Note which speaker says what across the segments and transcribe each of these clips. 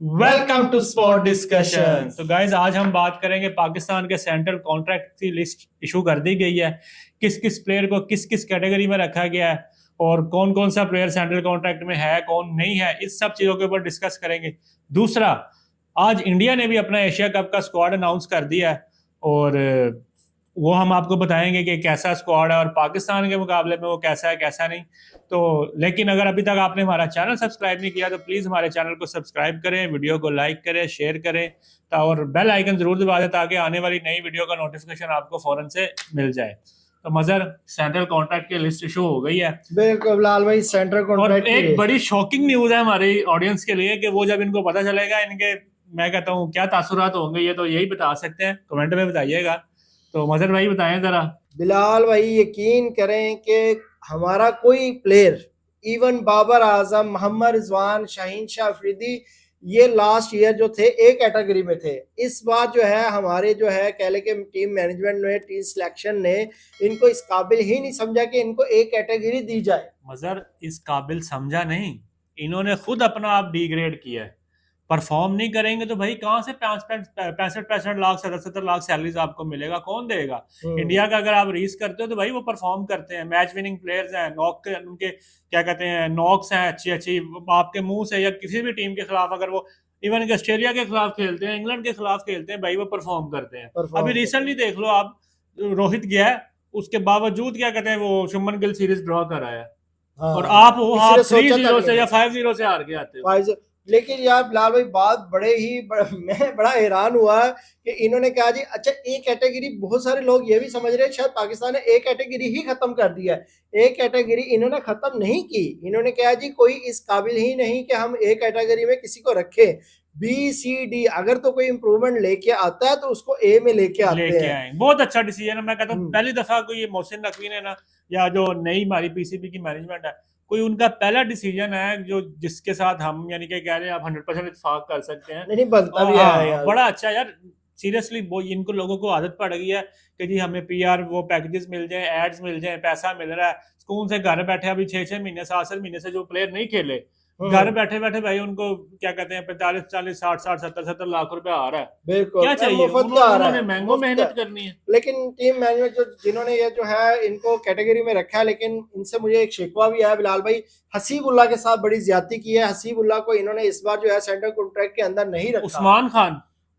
Speaker 1: Welcome to sport discussion. तो guys आज हम बात करेंगे पाकिस्तान के सेंट्रल कॉन्ट्रैक्ट की लिस्ट इशू कर दी गई है। किस किस प्लेयर को किस किस कैटेगरी में रखा गया है और कौन कौन सा प्लेयर सेंट्रल कॉन्ट्रैक्ट में है कौन नहीं है, इस सब चीजों के ऊपर डिस्कस करेंगे। दूसरा, आज इंडिया ने भी अपना एशिया कप का स्क्वाड अनाउंस कर दिया है और वो हम आपको बताएंगे कि कैसा स्क्वाड है और पाकिस्तान के मुकाबले में वो कैसा है कैसा नहीं। तो लेकिन अगर अभी तक आपने हमारा चैनल सब्सक्राइब नहीं किया तो प्लीज़ हमारे चैनल को सब्सक्राइब करें, वीडियो को लाइक करें, शेयर करें और बेल आइकन जरूर दबा दें ताकि आने वाली नई वीडियो का नोटिफिकेशन आपको फौरन से मिल जाए। तो मजर सेंट्रल कॉन्ट्रैक्ट की लिस्ट इशू हो गई है।
Speaker 2: बिल्कुल लाल भाई, सेंट्रल कॉन्ट्रैक्ट
Speaker 1: और एक बड़ी शॉकिंग न्यूज है हमारी ऑडियंस के लिए कि वो जब इनको पता चलेगा इनके, मैं कहता हूँ क्या तासुरात होंगे, ये तो यही बता सकते हैं, कमेंट में बताइएगा। तो मजर भाई बताएं जरा।
Speaker 2: बिलाल भाई, यकीन करें कि हमारा कोई प्लेयर, इवन बाबर आजम, मोहम्मद रिजवान, शाहीन शाह अफरीदी, ये लास्ट ईयर जो थे एक कैटेगरी में थे। इस बार जो है हमारे जो है कह ले के टीम मैनेजमेंट ने, टीम सिलेक्शन ने इनको इस काबिल ही नहीं समझा कि इनको एक कैटेगरी दी जाए।
Speaker 1: मजर इस काबिल समझा नहीं, इन्होंने खुद अपना आप डिग्रेड किया है। परफॉर्म नहीं करेंगे तो भाई कहाँ से 65 लाख 70 लाख सैलरीज आपको मिलेगा, कौन देगा? इंडिया का अगर आप रीस करते हो तो भाई वो परफॉर्म करते हैं, मैच विनिंग प्लेयर्स हैं, नॉक के उनके क्या कहते हैं, नॉक्स हैं अच्छी अच्छी आपके मुंह से, या किसी भी टीम के खिलाफ अगर वो इवन ऑस्ट्रेलिया के खिलाफ खेलते हैं, इंग्लैंड के खिलाफ खेलते हैं, भाई वो परफॉर्म करते हैं। अभी रिसेंटली देख लो आप, रोहित गया है उसके बावजूद क्या कहते हैं वो शुभमन गिल सीरीज ड्रॉ कराया और आप वो 3-0 से या 5-0 से हार के आते हो।
Speaker 2: लेकिन यार बिलाल भाई बात मैं बड़ा हैरान हुआ कि इन्होंने कहा जी अच्छा एक कैटेगरी, बहुत सारे लोग ये भी समझ रहे हैं शायद पाकिस्तान ने एक कैटेगरी ही खत्म कर दिया है। एक कैटेगरी इन्होंने खत्म नहीं की। इन्होंने कहा जी कोई इस काबिल ही नहीं कि हम एक कैटेगरी में किसी को रखें। बी सी डी अगर तो कोई इंप्रूवमेंट लेके आता है तो उसको ए में लेके आते हैं।
Speaker 1: बहुत अच्छा डिसीजन है। मैं कहता हूँ पहली दफा कोई मोहसिन नकवी ने ना, या जो नई हमारी पीसीबी की मैनेजमेंट है, कोई उनका पहला डिसीजन है जो जिसके साथ हम यानी कि कह रहे हैं आप 100% इत्तेफाक कर सकते हैं।
Speaker 2: नहीं बनता भी है यार।
Speaker 1: बड़ा अच्छा यार, सीरियसली वो इनको लोगों को आदत पड़ गई है कि जी हमें पीआर वो पैकेजेस मिल जाए, एड्स मिल जाए, पैसा मिल रहा है स्कूल से, घर बैठे अभी 6-6 महीने 7-7 महीने से जो प्लेयर नहीं खेले, घर बैठे बैठे भाई उनको क्या कहते हैं 45-40 60 70 लाख रुपया आ रहा है।
Speaker 2: बिल्कुल
Speaker 1: क्या चाहिए उन्होंने महंगो मेहनत करनी है।
Speaker 2: लेकिन टीम मैनेजमेंट जो जिन्होंने ये जो है इनको कैटेगरी में रखा है, लेकिन इनसे मुझे एक शिकवा भी है बिलाल भाई, हसीबुल्लाह के साथ बड़ी ज्यादती की है। हसीबुल्लाह को इन्होंने इस बार जो है सेंट्रल कॉन्ट्रैक्ट के अंदर नहीं रखा।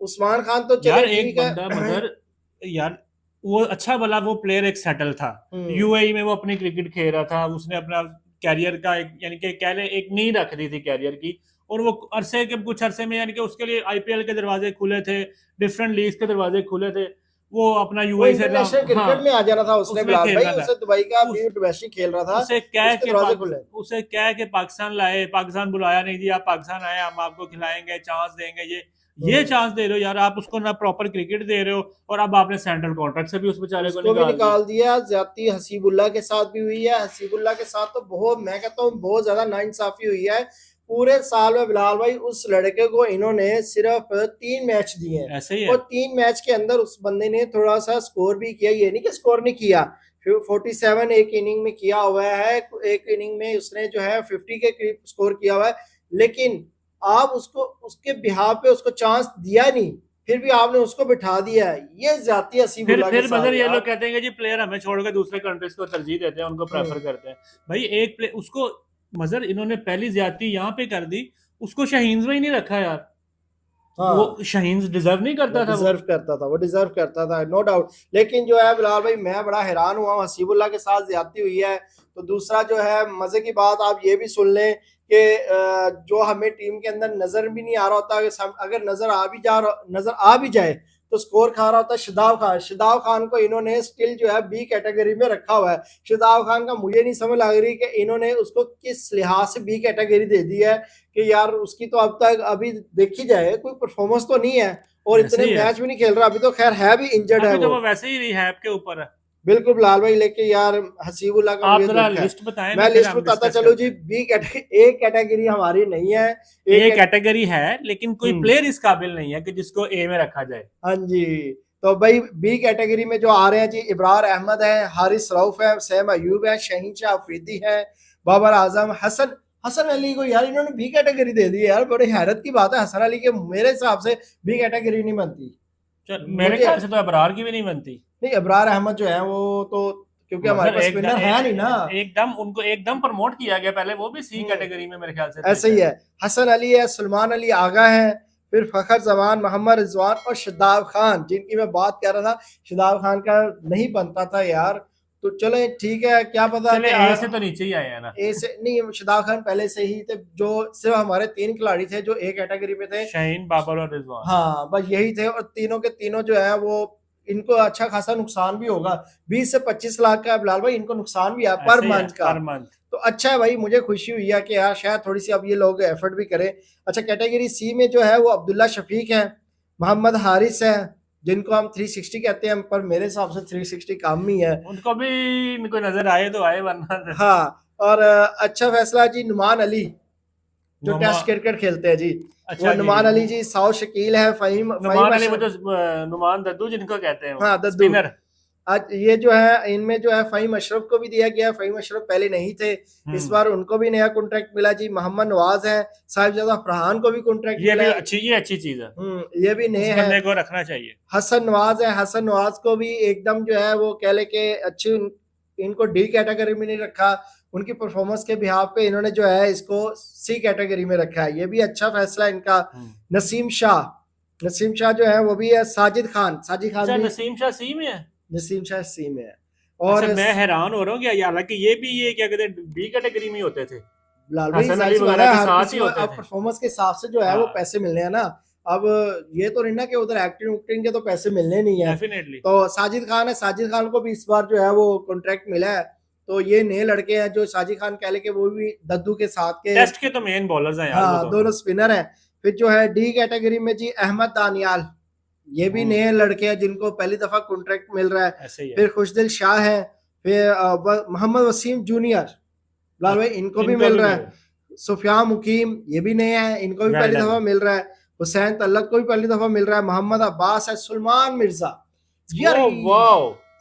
Speaker 2: उस्मान खान तो
Speaker 1: यार एक बंदा मगर यार वो अच्छा भला वो प्लेयर एक सेटल था, यूएई में वो अपनी क्रिकेट खेल रहा था, उसने अपना कैरियर का एक यानी कि कह ले एक नींव रख दी थी कैरियर की, और वो अरसे के कुछ अरसे में यानी कि उसके लिए आईपीएल के दरवाजे खुले थे, डिफरेंट लीग के दरवाजे खुले थे, वो अपना यूएई से
Speaker 2: क्रिकेट में आ जाना था उसने बिलाल भाई, उसे दुबई का डोमेस्टिक खेल रहा था।
Speaker 1: उसे क्या है कि पाकिस्तान लाए, पाकिस्तान बुलाया नहीं जी, आप पाकिस्तान आए हम आपको खिलाएंगे, चांस देंगे, ये चांस दे रहे हो यार आप उसको, ना प्रॉपर क्रिकेट दे रहे हो, और अब आपने सेंट्रल कॉन्ट्रैक्ट से भी उस बेचारे को
Speaker 2: निकाल दिया। ज्यादती हसीबुल्लाह के साथ भी हुई है। हसीबुल्लाह के साथ तो बहुत, मैं कहता हूँ बहुत ज्यादा नाइंसाफी हुई है। पूरे साल में बिलाल भाई उस लड़के को इन्होंने सिर्फ 3 मैच दिए हैं, और 3 मैच के अंदर उस बंदे ने थोड़ा सा स्कोर भी किया, ये नहीं कि स्कोर नहीं किया। 47 एक इनिंग में किया हुआ है, एक इनिंग में उसने जो है 50 के करीब स्कोर किया हुआ है, लेकिन आप उसको उसके बिहार पे उसको चांस दिया नहीं, फिर भी आपने उसको बिठा दिया है। ये जाती है
Speaker 1: फिर मगर ये लोग कहते हैं कि जी प्लेयर हमें छोड़ के दूसरे कंट्रीज को तरजीह देते हैं, उनको प्रेफर करते हैं। भाई एक प्लेयर उसको मजर इन्होंने पहली ज्यादती यहाँ पे कर दी, उसको शाहीन में ही नहीं रखा यार। हाँ। वो शाहीन डिजर्व नहीं करता था,
Speaker 2: वो डिजर्व करता था नो डाउट। लेकिन जो है बिलाल भाई मैं बड़ा हैरान हुआ, हसीबुल्लाह के साथ ज्यादती हुई है। तो दूसरा जो है मजे की बात आप ये भी सुन लें कि जो हमें टीम के अंदर नजर भी नहीं आ रहा होता, अगर नजर आ भी जाए तो स्कोर खा रहा होता है शादाब खान को इन्होंने स्टिल जो है बी कैटेगरी में रखा हुआ है। शादाब खान का मुझे नहीं समझ लग रही कि इन्होंने उसको किस लिहाज से बी कैटेगरी दे दी है कि यार उसकी तो अब तक अभी देखी जाए कोई परफॉर्मेंस तो नहीं है, और इतने मैच भी नहीं खेल रहा। अभी तो खैर है भी इंजर्ड है,
Speaker 1: वो वैसे ही रिहैब के ऊपर है।
Speaker 2: बिल्कुल बिलाल भाई, लेके यार हसीबुल्लाह का
Speaker 1: आप जरा लिस्ट बताएं।
Speaker 2: मैं लिस्ट बताता चलो जी। बी कैटेगरी, एक कैटेगरी हमारी नहीं है,
Speaker 1: एक कैटेगरी है लेकिन कोई प्लेयर इस काबिल नहीं है कि जिसको ए में रखा जाए।
Speaker 2: हाँ जी, तो भाई बी कैटेगरी में जो आ रहे हैं जी, इब्रार अहमद है, हारिस रऊफ है, सैम अयूब है, शाहीन शाह अफरीदी है, बाबर आजम, हसन अली को यार इन्होंने बी कैटेगरी दे दी है यार, बड़ी हैरत की बात है। हसन अली के मेरे हिसाब से बी कैटेगरी नहीं बनती।
Speaker 1: मेरे
Speaker 2: मुझे
Speaker 1: ख्याल से तो अबरार की भी नहीं बनती।
Speaker 2: नहीं, अबरार अहमद जो है वो तो क्योंकि हमारे
Speaker 1: मतलब
Speaker 2: पास स्पिनर है नहीं ना,
Speaker 1: एकदम उनको एकदम प्रमोट किया गया, पहले वो भी सी कैटेगरी में मेरे ख्याल से
Speaker 2: ऐसे ही है। हसन अली है, सलमान अली आगा है, फिर फखर जमान, मोहम्मद रिजवान और शादाब खान, जिनकी मैं बात कर रहा था। शादाब खान का नहीं बनता था यार, तो चले ठीक है, क्या पता
Speaker 1: चले
Speaker 2: कि
Speaker 1: ए से तो नीचे ही आए हैं ना।
Speaker 2: ए से नहीं, शादाब खान पहले से ही थे, जो सिर्फ हमारे 3 खिलाड़ी थे जो ए कैटेगरी पे थे,
Speaker 1: शाहीन, बाबर और रिजवान।
Speaker 2: हाँ बस यही थे, और तीनों के तीनों जो है वो, इनको अच्छा खासा नुकसान भी होगा, 20 से 25 लाख का बिलाल भाई इनको नुकसान भी है पर मंथ का।
Speaker 1: Per month.
Speaker 2: तो अच्छा है भाई, मुझे खुशी हुई है कि यार शायद थोड़ी सी अब ये लोग एफर्ट भी करें। अच्छा, कैटेगरी सी में जो है वो अब्दुल्ला शफीक है, मोहम्मद हारिस है, जिनको हम 360 कहते हैं, पर मेरे हिसाब से 360 कम ही है।
Speaker 1: उनको भी इनको नजर आए तो आए, वरना
Speaker 2: हाँ, और अच्छा फैसला जी नुमान अली, जो टेस्ट क्रिकेट खेलते हैं जी।
Speaker 1: अच्छा
Speaker 2: वो नुमान अली जी, साउथ शकील है,
Speaker 1: नुमान अली, वो जो नुमान दद्दू जिनको कहते हैं,
Speaker 2: हाँ दद्दू। आज ये जो है इनमें जो है फ़हीम अशरफ को भी दिया गया। फ़हीम अशरफ पहले नहीं थे, इस बार उनको भी नया कॉन्ट्रैक्ट मिला जी। मोहम्मद नवाज है, साहिबजादा फरहान को भी कॉन्ट्रैक्ट मिला।
Speaker 1: ये अच्छी चीज है,
Speaker 2: ये भी नए हैं,
Speaker 1: को रखना चाहिए।
Speaker 2: हसन नवाज है, हसन नवाज को भी एकदम जो है वो कह ले के अच्छी, इनको डी कैटेगरी में नहीं रखा, उनकी परफॉर्मेंस के बिहाफ पे इन्होंने जो है इसको सी कैटेगरी में रखा है, ये भी अच्छा फैसला इनका। नसीम शाह जो है वो भी है, साजिद खान भी,
Speaker 1: नसीम शाह सी में है,
Speaker 2: नसीम शाह सी में है। और
Speaker 1: अच्छा, मैं हैरान हो रहा हूँ कि हालांकि ये भी ये क्या कहते हैं बी कैटेगरी में होते थे,
Speaker 2: लाल भाई अब परफॉर्मेंस के हिसाब से जो है वो पैसे मिलने हैं ना। अब ये तो नहीं ना कि उधर एक्टिंग उक्टिंग के तो पैसे मिलने नहीं है।
Speaker 1: डेफिनेटली।
Speaker 2: तो साजिद खान है, साजिद खान को भी इस बार जो है वो कॉन्ट्रैक्ट मिला है। तो ये नए लड़के हैं जो साजिद खान कह ले के, वो भी दद्दू के साथ के
Speaker 1: टेस्ट के तो मेन बॉलर्स हैं यार,
Speaker 2: हाँ दोनों स्पिनर हैं। फिर जो है डी कैटेगरी में जी अहमद दानियाल, ये भी नए लड़के हैं जिनको पहली दफा कॉन्ट्रैक्ट मिल रहा है। फिर खुशदिल शाह है, फिर मोहम्मद वसीम जूनियर, लाल भाई इनको भी मिल रहा है। सुफियान मुकीम, ये भी नए हैं, इनको भी पहली दफा मिल रहा है। हुसैन तल्लक को भी पहली दफा मिल रहा है। मोहम्मद अब्बास है, सुलेमान मिर्जा,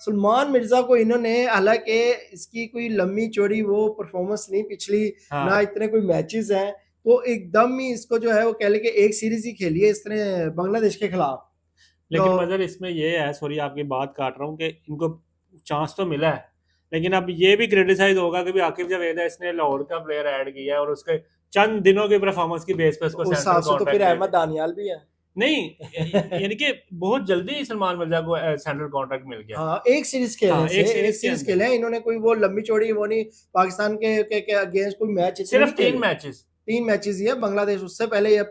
Speaker 2: सुलेमान मिर्जा को इन्होंने, हालांकि इसकी कोई लंबी चौड़ी वो परफॉर्मेंस नहीं पिछली, ना इतने कोई मैचेस हैं, तो एकदम ही इसको जो है वो कह ले कि एक सीरीज ही खेली है इसने बांग्लादेश के खिलाफ।
Speaker 1: लेकिन मगर इसमें ये है, सॉरी आपकी बात काट रहा हूँ, कि इनको चांस तो मिला है, लेकिन अब ये भी क्रिटिसाइज होगा कि आकिब जावेद है, इसने लाहौर का प्लेयर ऐड किया है और उसके चंद दिनों के परफॉर्मेंस की बेस पे उसको
Speaker 2: सेंट्रल कॉन्ट्रैक्ट, तो फिर अहमद दानियाल भी है
Speaker 1: नहीं, यानी कि बहुत जल्दी सलमान मिर्जा को सेंट्रल कॉन्ट्रैक्ट मिल गया।
Speaker 2: हाँ, एक सीरीज खेले इन्होंने, कोई वो लंबी चौड़ी वो नहीं, पाकिस्तान के अगेंस्ट कोई मैच,
Speaker 1: सिर्फ 3
Speaker 2: मैचेस ही है बांग्लादेश, उससे पहले ये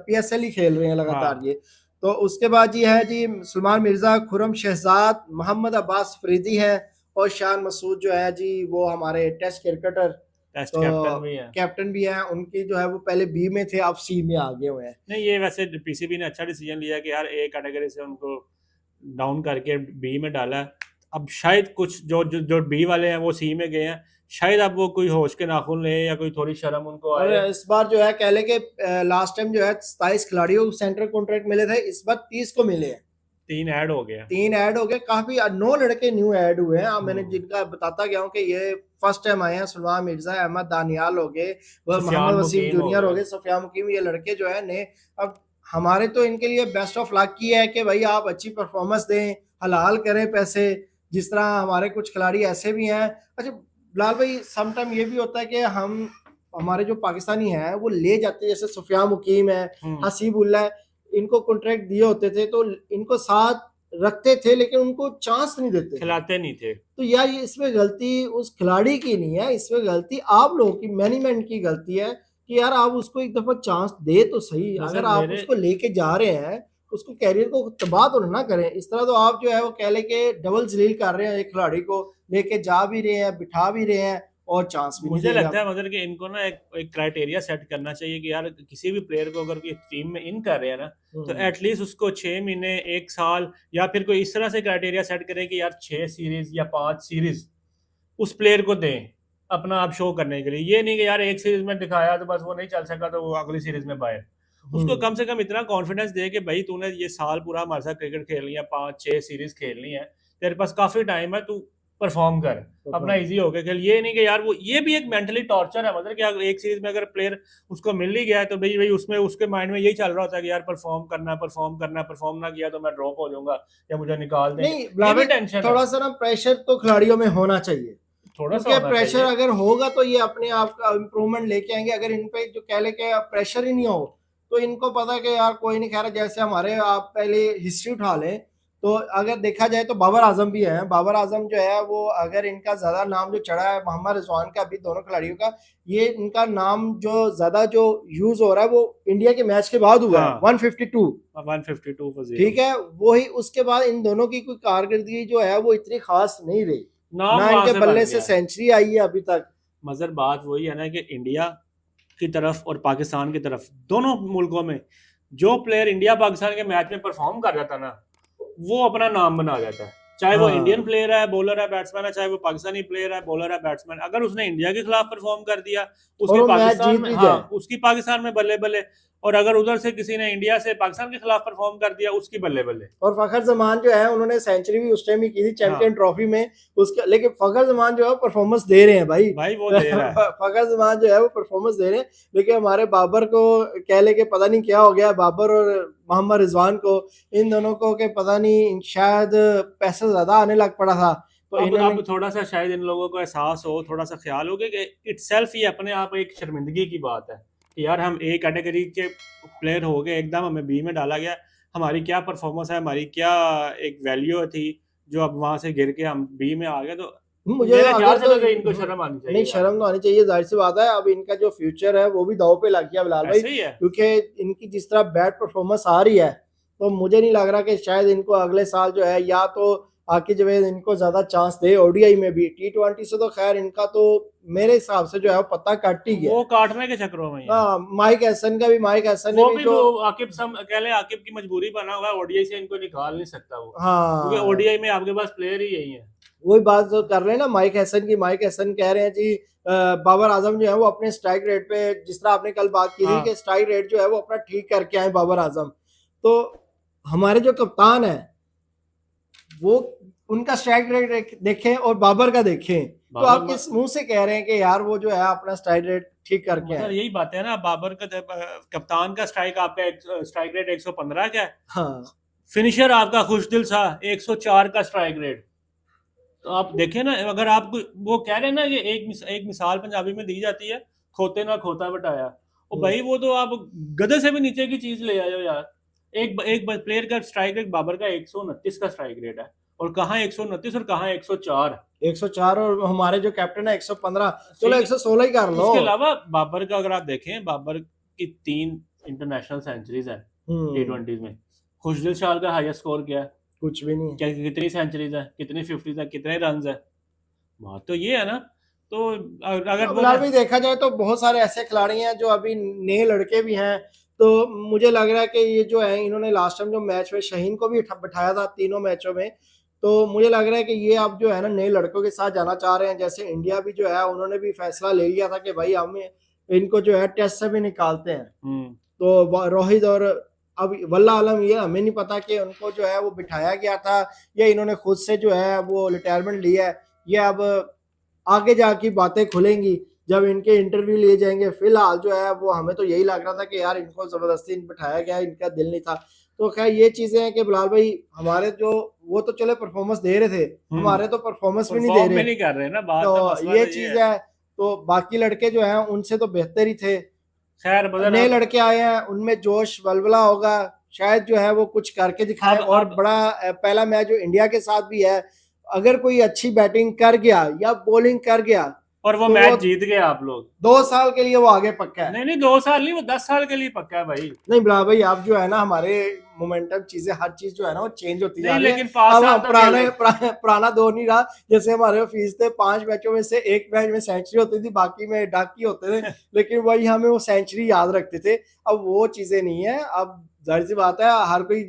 Speaker 2: PSL ही खेल रहे हैं लगातार ये। तो उसके बाद जी है जी सलमान मिर्जा, खुरम शहजाद, मोहम्मद अब्बास फरीदी है, और शान मसूद जो है जी वो हमारे टेस्ट क्रिकेटर,
Speaker 1: तो
Speaker 2: कैप्टन भी है। उनकी जो है वो पहले बी में थे, अब सी में आ गए हुए हैं।
Speaker 1: नहीं, ये वैसे पीसीबी ने अच्छा डिसीजन लिया कि यार ए कैटेगरी से उनको डाउन करके बी में डाला। अब शायद कुछ जो बी वाले हैं वो सी में गए हैं, शायद अब वो कोई होश के नाखून ले या कोई थोड़ी शर्म उनको आए।
Speaker 2: और इस बार जो है कह ले के लास्ट टाइम जो है 27 खिलाड़ियों को सेंट्रल कॉन्ट्रैक्ट मिले थे, इस बार 30 को मिले हैं,
Speaker 1: 3 ऐड हो गए,
Speaker 2: काफी 9 लड़के न्यू ऐड हुए हैं। मैंने जिनका बताता गया हूँ कि ये फर्स्ट टाइम आए हैं, सलमान मिर्जा, अहमद दानियाल हो गए, मोहम्मद वसीम जूनियर हो गए, सुफियान मुकीम, ये लड़के जो है नए। अब हमारे तो इनके लिए बेस्ट ऑफ लक की है कि भाई आप अच्छी परफॉर्मेंस दें, हलाल करें पैसे, जिस तरह हमारे कुछ खिलाड़ी ऐसे भी हैं। अच्छा लाल भाई, सम टाइम ये भी होता है कि हमारे जो पाकिस्तानी हैं वो ले जाते हैं, जैसे सुफियान मुकीम है, हसीबुल्लाह, इनको कॉन्ट्रैक्ट दिए होते थे तो इनको साथ रखते थे, लेकिन उनको चांस नहीं देते,
Speaker 1: खिलाते नहीं थे।
Speaker 2: तो यार ये इसमें गलती उस खिलाड़ी की नहीं है, इसमें गलती आप लोगों की, मैनेजमेंट की गलती है कि यार आप उसको एक दफा चांस दे तो सही। अगर आप उसको लेके जा रहे हैं, उसको कैरियर को तबाह तो ना करें। इस तरह तो आप जो है वो कह ले के डबल जलील कर रहे हैं, एक खिलाड़ी को लेके जा भी रहे हैं, बिठा भी रहे हैं, और चांस भी।
Speaker 1: मुझे लगता है मतलब कि इनको ना एक क्राइटेरिया सेट करना चाहिए कि यार किसी भी प्लेयर को अगर टीम में इन कर रहे हैं ना, तो एटलीस्ट उसको 6 महीने 1 साल या फिर कोई इस तरह से क्राइटेरिया सेट करें कि यार 6 सीरीज या 5 सीरीज उस प्लेयर को दें अपना आप शो करने के लिए। ये नहीं कि यार 1 सीरीज में दिखाया तो बस वो नहीं चल सका तो वो अगली सीरीज में बाहर। उसको कम से कम इतना कॉन्फिडेंस दे कि भाई तूने ये साल पूरा हमारे साथ क्रिकेट खेलनी है, 5-6 सीरीज खेलनी है, तेरे पास काफी टाइम है, तू परफॉर्म कर, अपना इजी होके खेल। ये नहीं कि यार वो, ये भी एक मेंटली टॉर्चर है, मतलब कि अगर एक सीरीज में अगर प्लेयर उसको मिल ही गया है तो भाई भाई उसमें उसके माइंड में यही चल रहा होता है कि यार परफॉर्म करना है, परफॉर्म करना है, परफॉर्म ना किया तो मैं ड्रॉप हो जाऊंगा या मुझे निकाल देंगे।
Speaker 2: नहीं
Speaker 1: ये भी
Speaker 2: बिलावल,
Speaker 1: टेंशन है,
Speaker 2: थोड़ा सा ना प्रेशर तो खिलाड़ियों में होना चाहिए,
Speaker 1: थोड़ा सा
Speaker 2: क्योंकि
Speaker 1: होना
Speaker 2: प्रेशर
Speaker 1: चाहिए।
Speaker 2: अगर होगा तो ये अपने आप का इम्प्रूवमेंट लेके आएंगे। अगर इन पे जो कह ले के प्रेशर ही नहीं हो तो इनको पता है कि यार कोई नहीं खा रहा। जैसे हमारे, आप पहले हिस्ट्री उठा लें तो अगर देखा जाए तो बाबर आजम भी है। बाबर आजम जो है वो, अगर इनका ज्यादा नाम जो चढ़ा है मोहम्मद रिजवान का, अभी दोनों खिलाड़ियों का, ये इनका नाम जो ज्यादा जो यूज हो रहा है वो इंडिया के मैच के बाद हुआ है, 152
Speaker 1: 152 for 0।
Speaker 2: ठीक है, वही उसके बाद इन दोनों की कोई कारकर्दगी जो है वो इतनी खास नहीं रही,
Speaker 1: नाम
Speaker 2: ना
Speaker 1: वहां
Speaker 2: इनके
Speaker 1: से
Speaker 2: बल्ले
Speaker 1: बन
Speaker 2: से
Speaker 1: गया।
Speaker 2: सेंचुरी आई है अभी तक।
Speaker 1: मगर बात वही है ना कि इंडिया की तरफ और पाकिस्तान की तरफ, दोनों मुल्कों में जो प्लेयर इंडिया पाकिस्तान के मैच में परफॉर्म कर जाता ना, वो अपना नाम बना जाता है। चाहे वो इंडियन
Speaker 2: हाँ,
Speaker 1: प्लेयर है, बॉलर है, बैट्समैन है, चाहे वो पाकिस्तानी प्लेयर है, बॉलर है, बैट्समैन, अगर उसने इंडिया के खिलाफ परफॉर्म कर दिया,
Speaker 2: और
Speaker 1: उसके
Speaker 2: वो मैच
Speaker 1: पाकिस्तान
Speaker 2: जीत
Speaker 1: में,
Speaker 2: भी
Speaker 1: हाँ
Speaker 2: जाए।
Speaker 1: उसकी पाकिस्तान में बल्ले बल्ले, और अगर उधर से किसी ने इंडिया से पाकिस्तान के खिलाफ परफॉर्म कर दिया, उसकी बल्ले बल्ले।
Speaker 2: और फखर जमान जो है उन्होंने सेंचुरी भी उस टाइम ही की थी चैंपियन
Speaker 1: हाँ
Speaker 2: ट्रॉफी में उसका, लेकिन फखर जमान जो है परफॉर्मेंस दे रहे हैं भाई।
Speaker 1: भाई वो दे रहा है।
Speaker 2: फखर जमान जो है वो परफॉर्मेंस दे रहे हैं, लेकिन हमारे बाबर को कह ले के पता नहीं क्या हो गया, बाबर और मोहम्मद रिजवान को, इन दोनों को के पता नहीं शायद पैसा ज्यादा आने लग पड़ा था तो
Speaker 1: अब थोड़ा सा शायद इन लोगों को एहसास हो, थोड़ा सा ख्याल हो कि इटसेल्फ ही अपने आप एक शर्मिंदगी की बात है कि यार हम ए कैटेगरी के प्लेयर हो गए, एकदम हमें बी में डाला गया, हमारी क्या परफॉर्मेंस है, हमारी क्या एक वैल्यू थी, जो अब वहां से गिर के हम बी में आ गए। तो
Speaker 2: मुझे
Speaker 1: मेरे ख्याल
Speaker 2: अगर
Speaker 1: से
Speaker 2: तो
Speaker 1: तो इनको शर्म आनी चाहिए
Speaker 2: नहीं,
Speaker 1: यार।
Speaker 2: शर्म तो आनी चाहिए, जाहिर सी बात है। अब इनका जो फ्यूचर है वो भी दाव पे लग गया बिलाल भाई,
Speaker 1: ऐसे ही है।
Speaker 2: क्योंकि इनकी जिस तरह बैड परफॉर्मेंस आ रही है तो मुझे नहीं लग रहा कि शायद इनको अगले साल जो है, या तो आकिब जवेद इनको ज्यादा चांस दे ओडीआई में भी। T20 से तो खैर इनका तो मेरे हिसाब से जो है वो पत्ता कट ही गया।
Speaker 1: वो काटने के चक्करों में ही है।
Speaker 2: हाँ, माइक हैसन का भी, माइक हैसन ने
Speaker 1: वो
Speaker 2: भी
Speaker 1: भी
Speaker 2: जो,
Speaker 1: वो आकिब कह ले आकिब की मजबूरी बना हुआ है, ओडीआई से इनको निकाल नहीं सकता वो, क्योंकि
Speaker 2: हाँ
Speaker 1: ओडीआई में आपके पास प्लेयर ही यही है।
Speaker 2: वही बात जो कर रहे हैं ना माइक हैसन की। माइक हैसन कह रहे हैं जी बाबर आजम जो है वो अपने स्ट्राइक रेट पे, जिस तरह आपने कल बात की थी
Speaker 1: हाँ।
Speaker 2: कि स्ट्राइक रेट जो है वो अपना ठीक करके आए बाबर आजम, तो हमारे जो कप्तान है वो उनका स्ट्राइक रेट देखें और बाबर का देखें, तो आप
Speaker 1: बाबर
Speaker 2: किस मुंह से कह रहे हैं कि यार वो जो है अपना स्ट्राइक रेट ठीक करके
Speaker 1: मतलब
Speaker 2: आए।
Speaker 1: यही बात है ना, बाबर का कप्तान का स्ट्राइक आपका स्ट्राइक रेट 115 का है,
Speaker 2: हाँ,
Speaker 1: फिनिशर आपका खुशदिल सा 104 का स्ट्राइक रेट। तो आप देखें ना, अगर आप वो कह रहे हैं ना, ये एक मिसाल पंजाबी में दी जाती है, खोते ना खोता बटाया। और भाई वो तो आप गधे से भी नीचे की चीज ले आए हो यार। एक प्लेयर का स्ट्राइक रेट बाबर का 129 का स्ट्राइक रेट है, और कहाँ 129 और कहाँ 104।
Speaker 2: 104 और हमारे जो कैप्टन है 115, चलो 116 ही कर लो।
Speaker 1: उसके अलावा बाबर का अगर आप देखें, बाबर की 3 इंटरनेशनल सेंचुरीज है T20 में। खुशदिल शाह का हाईएस्ट स्कोर क्या है?
Speaker 2: कुछ भी नहीं।
Speaker 1: क्या कितनी सेंचुरीज है, कितनी 50 है, कितने रन है? बात तो ये है ना। तो अगर
Speaker 2: फिलहाल भी देखा जाए तो बहुत सारे ऐसे खिलाड़ी हैं जो अभी नए लड़के भी हैं, तो मुझे लग रहा है कि ये जो है, इन्होंने लास्ट टाइम जो मैच में शहीन को भी बिठाया था तीनों मैचों में, तो मुझे लग रहा है कि ये अब जो है ना नए लड़कों के साथ जाना चाह रहे हैं। जैसे इंडिया भी जो है उन्होंने भी फैसला ले लिया था कि भाई हम इनको जो है टेस्ट से भी निकालते हैं। तो रोहित और अब वल्ला आलम, ये हमें नहीं पता कि उनको जो है वो बिठाया गया था या इन्होंने खुद से जो है वो रिटायरमेंट लिया है। ये अब आगे जाके बातें खुलेंगी जब इनके इंटरव्यू लिए जाएंगे। फिलहाल जो है वो हमें तो यही लग रहा था कि यार इनको जबरदस्ती बिठाया गया, इनका दिल नहीं था। तो खैर ये चीजें हैं कि बिलाल भाई, हमारे जो वो तो चले परफॉर्मेंस दे रहे थे, हमारे तो परफॉर्मेंस भी नहीं दे रहे,
Speaker 1: नहीं कर रहे ना बात।
Speaker 2: तो ये चीज है। तो बाकी लड़के जो हैं उनसे तो बेहतर ही थे।
Speaker 1: खैर
Speaker 2: नए लड़के आए हैं, उनमें जोश वलवला होगा, शायद जो है वो कुछ करके दिखाए। और बड़ा पहला मैच जो इंडिया के साथ भी है, अगर कोई अच्छी बैटिंग कर गया या बॉलिंग कर गया
Speaker 1: और वो
Speaker 2: तो
Speaker 1: मैच जीत गए आप लोग,
Speaker 2: 2 साल के लिए वो आगे पक्का है।
Speaker 1: नहीं 2 साल नहीं, वो 10 साल के लिए पक्का है भाई।
Speaker 2: नहीं बिलाल भाई, आप जो है ना हमारे मोमेंटम चीजें, हर चीज जो है ना वो चेंज होती जा रही है।
Speaker 1: लेकिन 5
Speaker 2: अब
Speaker 1: साल
Speaker 2: पुराना दौर नहीं रहा। जैसे हमारे ऑफिस थे, 5 मैचों में से 1 मैच में सेंचुरी होती थी, बाकी में डाकी होते थे, लेकिन वही हमें वो सेंचुरी याद रखते थे। अब वो चीजें नहीं है। अब जाहिर सी बात है, हर कोई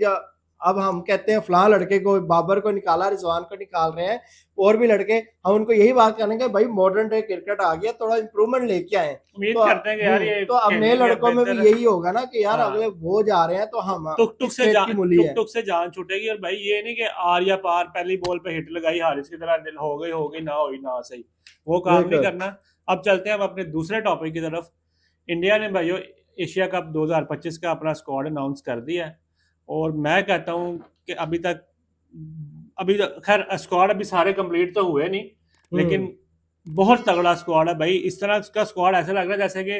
Speaker 2: अब हम कहते हैं फलां लड़के को, बाबर को निकाला, रिजवान को निकाल रहे हैं, और भी लड़के, हम उनको यही बात करेंगे भाई मॉडर्न डे क्रिकेट आ गया, थोड़ा इंप्रूवमेंट लेके आए।
Speaker 1: उम्मीद
Speaker 2: तो
Speaker 1: करते हैं कि यार ये
Speaker 2: तो अब नए लड़कों में भी यही होगा ना कि यार
Speaker 1: हाँ।
Speaker 2: अगले वो जा रहे हैं तो हम
Speaker 1: टुक से जान छूटेगी। और भाई ये नहीं कि आर या पार पहली बॉल पे हिट लगाई हारिस की तरह दिल हो गई ना हुई ना सही, वो काम नहीं करना। अब चलते हैं हम अपने दूसरे टॉपिक की तरफ। इंडिया ने भाइयों एशिया कप 2025 का अपना स्क्वाड अनाउंस कर दिया है, और मैं कहता हूँ कि अभी तक खैर स्क्वाड अभी सारे कंप्लीट तो हुए नहीं, लेकिन बहुत तगड़ा स्क्वाड है भाई। इस तरह का स्क्वाड ऐसा लग रहा है जैसे कि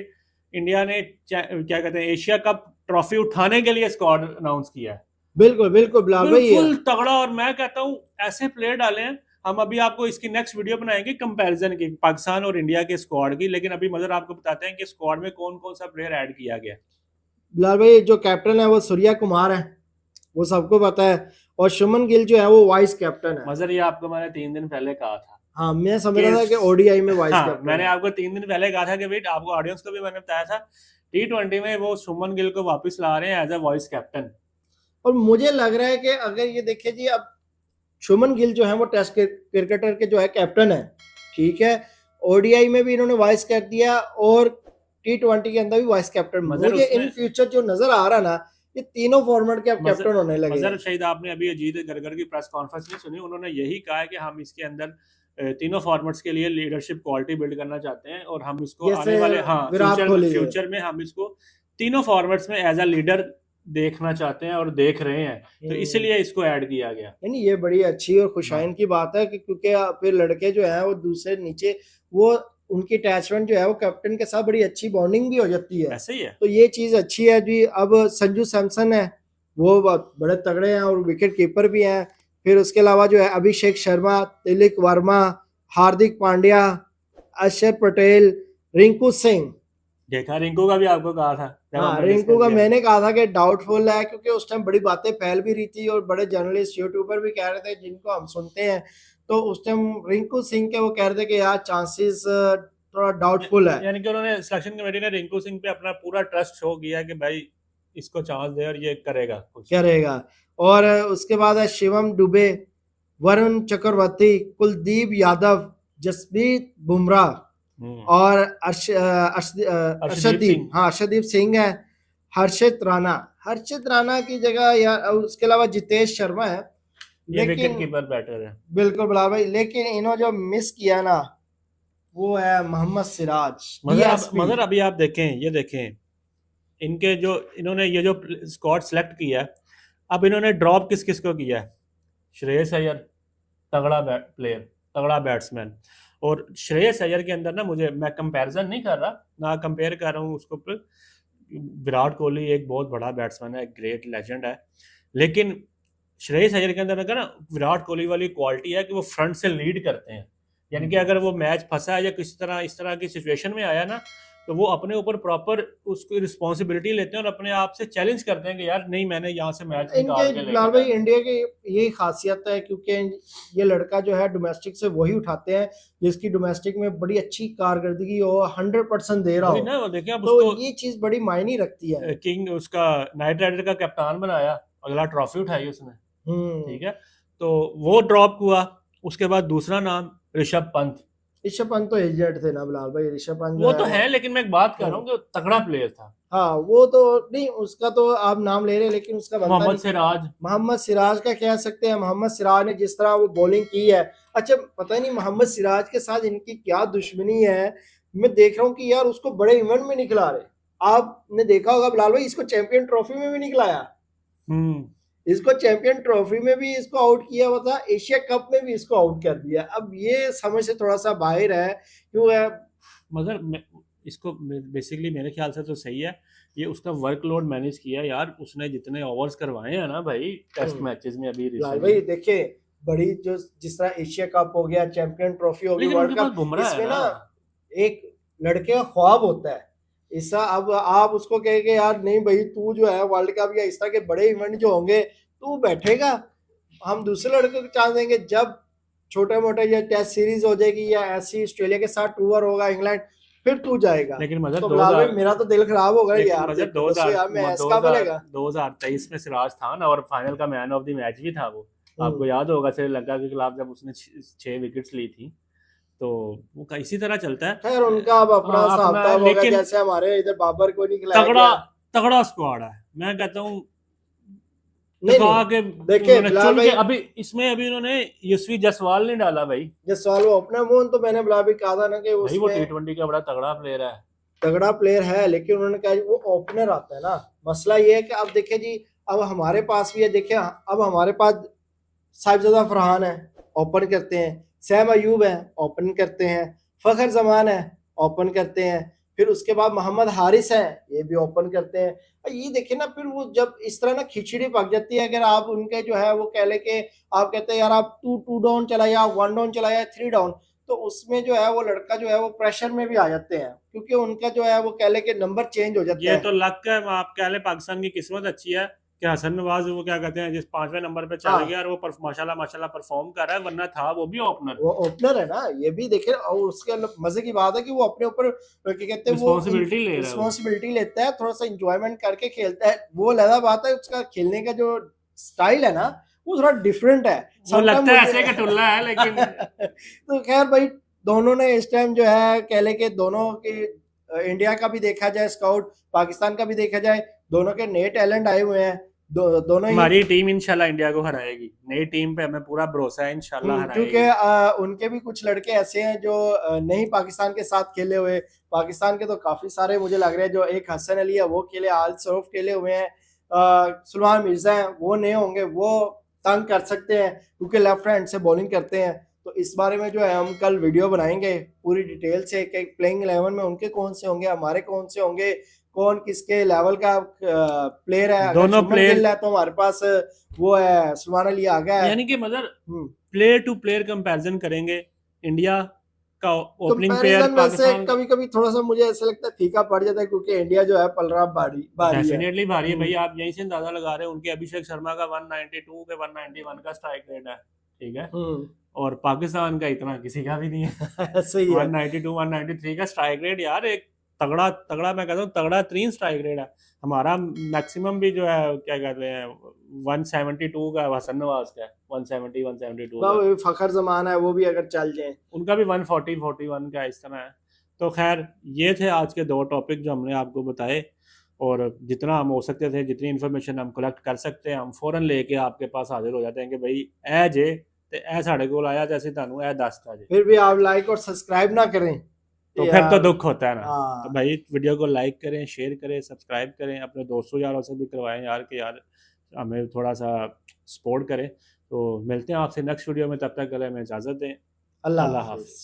Speaker 1: इंडिया ने क्या कहते हैं एशिया कप ट्रॉफी उठाने के लिए स्क्वाड अनाउंस किया है।
Speaker 2: बिल्कुल
Speaker 1: बिल्कुल तगड़ा। और मैं कहता हूँ ऐसे प्लेयर डाले हैं। हम अभी आपको इसकी नेक्स्ट वीडियो बनाएंगे कंपैरिजन की पाकिस्तान और इंडिया के स्क्वाड की, लेकिन अभी मजर आपको बताते हैं कि स्क्वाड में कौन कौन सा प्लेयर ऐड किया गया।
Speaker 2: बिलाल भाई जो कैप्टन है वो सूर्या कुमार है, वो सबको पता है, और शुभमन गिल जो है वो वाइस कैप्टन है।
Speaker 1: मजर ये आपको मैंने 3 दिन पहले कहा था।
Speaker 2: हाँ मैं समझ रहा था कि ओडीआई में वाइस कैप्टन।
Speaker 1: मैंने आपको 3 दिन पहले कहा था कि वेट, आपको ऑडियंस को भी मैंने बताया था T20 में वो शुभमन गिल को वापस ला रहे हैं एज अ वाइस कैप्टन।
Speaker 2: और मुझे लग रहा है कि अगर ये देखिए जी, अब शुभमन गिल जो है वो टेस्ट क्रिकेटर के जो है कैप्टन है, ठीक है, ओडीआई में भी इन्होंने वाइस कर दिया और T20 के अंदर भी वाइस कैप्टन। मुझे इन फ्यूचर जो नजर आ रहा ना, ये तीनों फॉर्मेट के अब कैप्टन होने लगे।
Speaker 1: मजर शायद आपने अभी अजीत गरगर की प्रेस कॉन्फ्रेंस नहीं सुनी, उन्होंने यही कहा है कि हम इसके अंदर तीनों फॉर्मेट्स के लिए लीडरशिप क्वालिटी बिल्ड करना चाहते हैं, और हम इसको आने वाले फ्यूचर में हम इसको तीनों फॉर्मेट्स में एज अ लीडर देखना चाहते हैं और देख रहे हैं, तो इसलिए इसको ऐड किया गया।
Speaker 2: यानी ये बड़ी अच्छी और खुशाइन की बात है कि क्योंकि फिर लड़के जो है वो दूसरे नीचे वो उनकी अटैचमेंट जो है वो कैप्टन के साथ बड़ी अच्छी बॉन्डिंग भी हो जाती है।
Speaker 1: ऐसे ही है,
Speaker 2: तो ये चीज अच्छी है जी। अब संजू सैमसन है, वो बड़े तगड़े हैं और विकेट कीपर भी हैं। फिर उसके अलावा जो है अभिषेक शर्मा, तिलक वर्मा, हार्दिक पांड्या, अक्षर पटेल, रिंकू सिंह।
Speaker 1: देखा रिंकू का भी आपको कहा था।
Speaker 2: हाँ रिंकू का मैंने कहा था कि डाउटफुल है, क्योंकि उस टाइम बड़ी बातें फैल भी रही थी और बड़े जर्नलिस्ट यूट्यूबर भी कह रहे थे जिनको हम सुनते हैं, तो उस टाइम रिंकू सिंह के वो कह रहे थे कि यार चांसेस थोड़ा डाउटफुल है।
Speaker 1: यानी कि उन्होंने सिलेक्शन कमेटी ने रिंकू सिंह पे अपना पूरा ट्रस्ट शो किया कि भाई इसको चांस दे और ये करेगा।
Speaker 2: और उसके बाद है शिवम दुबे, वरुण चक्रवर्ती, कुलदीप यादव, जसप्रीत बुमराह और अर्शदीप सिंह है, हर्षित राणा की जगह यार, उसके अलावा जितेश शर्मा है,
Speaker 1: विकेट कीपर बैटर है।
Speaker 2: बिल्कुल बिलाल भाई, लेकिन इन्होंने जो मिस किया ना वो है मोहम्मद सिराज।
Speaker 1: मगर अभी आप देखें इनके जो इन्होंने ये जो स्क्वाड सेलेक्ट किया, अब इन्होंने ड्रॉप किस किस को किया है? श्रेयस अय्यर, तगड़ा प्लेयर, तगड़ा बैट्समैन। और श्रेयस अय्यर के अंदर ना, मैं कंपैरिजन नहीं कर रहा ना, कंपेयर कर रहा हूँ उसको पर। विराट कोहली एक बहुत बड़ा बैट्समैन है, ग्रेट लेजेंड है, लेकिन श्रेयस अय्यर के अंदर ना विराट कोहली वाली क्वालिटी है कि वो फ्रंट से लीड करते हैं। यानी कि अगर वो मैच फंसा है या किसी तरह इस तरह की सिचुएशन में आया ना, तो वो अपने ऊपर प्रॉपर उसकी रिस्पॉन्सिबिलिटी लेते हैं और अपने आप से चैलेंज करते हैं कि यार नहीं, मैंने यहाँ से मैच निकाल के लेना है।
Speaker 2: इंडिया की यही खासियत है, क्योंकि ये लड़का जो है डोमेस्टिक से वही उठाते हैं जिसकी डोमेस्टिक में बड़ी अच्छी कारकर्दगी हो, 100% दे रहा हो।
Speaker 1: देखिए
Speaker 2: तो ये चीज बड़ी मायने रखती है।
Speaker 1: किंग उसका नाइट राइडर का कप्तान बनाया, अगला ट्रॉफी उठाई उसने, ठीक है, तो वो ड्रॉप हुआ। उसके बाद दूसरा नाम ऋषभ पंत
Speaker 2: तो एजेंट थे ना बिलाल भाई, ऋषभ पंत
Speaker 1: वो तो है, लेकिन मैं एक बात कर रहा हूँ कि तगड़ा प्लेयर था।
Speaker 2: हाँ वो तो नहीं, उसका तो आप नाम ले रहे हैं, लेकिन उसका मोहम्मद सिराज का कह सकते हैं। मोहम्मद सिराज ने जिस तरह वो बॉलिंग की है, अच्छा पता नहीं मोहम्मद सिराज के साथ इनकी क्या दुश्मनी है। मैं देख रहा हूँ कि यार उसको बड़े इवेंट में निकला रहे। आपने देखा होगा बिलाल भाई, इसको चैंपियन ट्रॉफी में भी निकलाया, इसको चैंपियन ट्रॉफी में भी इसको आउट किया हुआ था, एशिया कप में भी इसको आउट कर दिया। अब ये समझ से थोड़ा सा बाहर है, क्यों है,
Speaker 1: मगर इसको बेसिकली मेरे ख्याल से तो सही है, ये उसका वर्कलोड मैनेज किया यार। उसने जितने ओवर्स करवाए हैं ना भाई टेस्ट मैचेस में अभी
Speaker 2: भाई देखिए, बड़ी जो जिस तरह एशिया कप हो गया, चैंपियन ट्रॉफी हो गई, वर्ल्ड कप, इसमें ना एक लड़के का ख्वाब होता है ऐसा। अब आप उसको कहेंगे यार नहीं भाई तू जो है वर्ल्ड कप या इस तरह के बड़े इवेंट जो होंगे तू बैठेगा, हम दूसरे लड़के को चांस देंगे। जब छोटे मोटे या टेस्ट सीरीज हो जाएगी या ऐसी ऑस्ट्रेलिया के साथ टूर होगा इंग्लैंड, फिर तू जाएगा।
Speaker 1: लेकिन मजर
Speaker 2: तो बिलाल भाई मेरा तो दिल खराब हो गया
Speaker 1: लेकिन
Speaker 2: यार,
Speaker 1: मजर
Speaker 2: देखो बस यार मैं ऐसा बोलेगा।
Speaker 1: 2023 में सिराज था ना, और फाइनल का मैन ऑफ द मैच भी था वो। आपको याद होगा श्रीलंका के खिलाफ जब उसने 6 विकेट्स ली थी, तो वो इसी तरह चलता है।
Speaker 2: खैर उनका अब अपना हिसाब किताब होगा, जैसे हमारे इधर बाबर को नहीं खिलाया
Speaker 1: तगड़ा
Speaker 2: गया।
Speaker 1: तगड़ा स्क्वाड है, मैं कहता हूँ।
Speaker 2: नहीं देखिए बिलाल भाई,
Speaker 1: अभी इसमें उन्होंने यशवी जायसवाल नहीं डाला भाई।
Speaker 2: जायसवाल वो अपना मोहन, तो मैंने बिलाल भाई कहा था ना कि
Speaker 1: भाई वो T20 का बड़ा तगड़ा प्लेयर है,
Speaker 2: तगड़ा प्लेयर है, लेकिन उन्होंने कहा वो ओपनर आता है ना। मसला ये है कि अब देखिए जी, अब हमारे पास भी है, देखिए अब हमारे पास साहिबजादा फरहान है, ओपन करते हैं। सैम अयूब है, ओपन करते हैं। फखर जमान है, ओपन करते हैं। फिर उसके बाद मोहम्मद हारिस है, ये भी ओपन करते हैं। ये देखिए ना, फिर वो जब इस तरह ना खिचड़ी पक जाती है, अगर आप उनके जो है वो कह ले के आप कहते हैं यार आप 2 डाउन चलाया, 1 डाउन चलाया, 3 डाउन, तो उसमें जो है वो लड़का जो है वो प्रेशर में भी आ जाते हैं, क्योंकि उनका जो है वो कह ले के नंबर चेंज हो जाता है।
Speaker 1: ये तो लक है, आप कह ले पाकिस्तान की किस्मत अच्छी है कि हसन नवाज वो क्या कहते हैं जिस 5वें नंबर पे चल गया और वो माशाल्लाह परफॉर्म कर रहा है, वरना था वो भी ओपनर।
Speaker 2: वो ओपनर है ना, ये भी देखिए। और उसके मजे की बात है कि वो अपने ऊपर क्या कहते हैं वो रिस्पॉन्सिबिलिटी लेता है, थोड़ा सा इंजॉयमेंट करके खेलता है। वो अलग बात है, उसका खेलने का जो स्टाइल है ना वो थोड़ा डिफरेंट है,
Speaker 1: वो लगता है ऐसे का टुल्ला है लेकिन
Speaker 2: तो खैर भाई, दोनों ने इस टाइम जो है कह ले के दोनों के इंडिया का भी देखा जाए स्काउट, पाकिस्तान का भी देखा जाए, दोनों के नए टैलेंट आए हुए हैं। दोनों
Speaker 1: हमारी टीम इंशाल्लाह इंडिया को हराएगी, नई टीम पे हमें पूरा भरोसा है इंशाल्लाह हराएगी।
Speaker 2: क्योंकि उनके भी कुछ लड़के ऐसे हैं जो नहीं पाकिस्तान के साथ खेले हुए। पाकिस्तान के तो काफी सारे मुझे लग रहे हैं, जो एक हसन अली है वो खेले, आल सरूफ खेले हुए हैं, सुलेमान मिर्जा हैं वो नए होंगे, वो तंग कर सकते हैं क्योंकि लेफ्ट हैंड से बॉलिंग करते हैं। तो इस बारे में जो है हम कल वीडियो बनाएंगे पूरी डिटेल से कि प्लेइंग 11 में उनके कौन से होंगे, हमारे कौन से होंगे, कौन किसके लेवल का प्लेयर है। दोनों प्लेयर है तो हमारे पास वो है सुलेमान अली आ गया है,
Speaker 1: यानी कि मतलब प्लेयर टू प्लेयर कंपैरिजन करेंगे इंडिया का ओपनिंग प्लेयर पाकिस्तान।
Speaker 2: कभी कभी थोड़ा सा मुझे ऐसा लगता है फीका पड़ जाता है, क्योंकि इंडिया जो है पलरा भारी
Speaker 1: डेफिनेटली भारी है भाई। आप यहीं से अंदाजा लगा रहे हैं, उनके अभिषेक शर्मा का 192 के 191 का स्ट्राइक रेट है, ठीक है, और पाकिस्तान का इतना किसी का भी नहीं है। सही है, 192 193 का स्ट्राइक रेट यार, एक तगड़ा मैं कहता हूँ तगड़ा 3 स्ट्राइक रेट है। हमारा मैक्सिमम भी जो है क्या कहते हैं 172 का हसन नवाज का है, 170 172
Speaker 2: फखर जमान है वो भी अगर चल जाए,
Speaker 1: उनका भी 140 41 का इस तरह है। तो खैर ये थे आज के 2 टॉपिक जो हमने आपको बताए, और जितना हम हो सकते थे, जितनी इन्फॉर्मेशन हम कलेक्ट कर सकते हैं, हम फौरन लेके आपके पास हाजिर हो जाते हैं कि भाई ए जे ते ए साढ़े को आया जैसे तानू ए दसता जे, फिर
Speaker 2: भी आप लाइक और सब्सक्राइब ना करें
Speaker 1: तो फिर तो दुख होता है ना। तो भाई वीडियो को लाइक करें, शेयर करें, सब्सक्राइब करें, अपने दोस्तों यारों से भी करवाएं यार कि यार हमें थोड़ा सा सपोर्ट करें। तो मिलते हैं आपसे नेक्स्ट वीडियो में, तब तक के लिए हमें इजाज़त दें। अल्लाह हाफ़िज़।